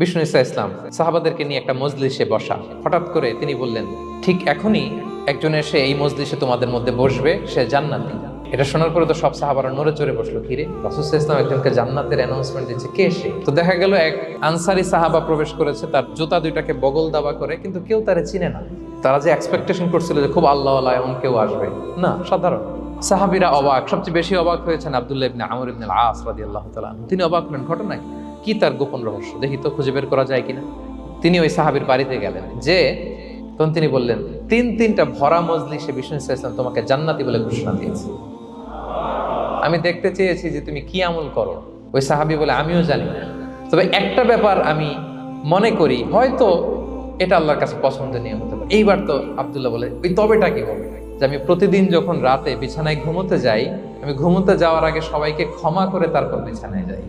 বিষ্ণু ইসা ইসলাম সাহাবাদেরকে নিয়ে একটা মজলিসে বসা। হঠাৎ করে তিনি বললেন, ঠিক এখনই একজন এসে এই মজলিসে তোমাদের মধ্যে বসবে, সে জান্নাতি। এটা শোনার পরে তো সব সাহাবারা নড়ে চড়ে বসলো, কিরে রাসূল সাল্লাল্লাহু আলাইহি ওয়াসাল্লাম একজনকে জান্নাতের অ্যানাউন্সমেন্ট দিচ্ছে, কে সে? তো দেখা গেল এক আনসারী সাহাবা প্রবেশ করেছে, তার জুতা দুইটাকে বগল দাবা করে, কিন্তু কেউ তারে চিনে না। তারা যে এক্সপেকটেশন করছিল যে খুব আল্লাহওয়ালা এমন কেউ আসবে, না, সাধারণ। সাহাবীরা অবাক। সবচেয়ে বেশি অবাক হয়েছেন আব্দুল্লাহ ইবনে আমর ইবনে আল-আস রাদিয়াল্লাহু তাআলা। তিনি অবাক হলেন, ঘটনা কি, তার গোপন রহস্য দেখি তো খুঁজে বের করা যায় কিনা। তিনি ওই সাহাবীর বাড়িতে গেলেন, যে তখন তিনি বললেন, তিনটা ভরা মজলিসে বিষ্ণু ইসা ইসলাম তোমাকে জান্নাতি বলে ঘোষণা দিয়েছে। আমি দেখতে চেয়েছি যে তুমি কি আমল করো। ওই সাহাবী বলে, আমিও জানি না, তবে একটা ব্যাপার আমি মনে করি, হয়তো এটা আল্লাহর কাছে পছন্দনীয় হতে পারে। এইবার তো আব্দুল্লাহ বলে, ওই তবেটা কি বলে? যে আমি প্রতিদিন যখন রাতে বিছানায় ঘুমোতে যাই, আমি ঘুমোতে যাওয়ার আগে সবাইকে ক্ষমা করে তারপর বিছানায় যাই।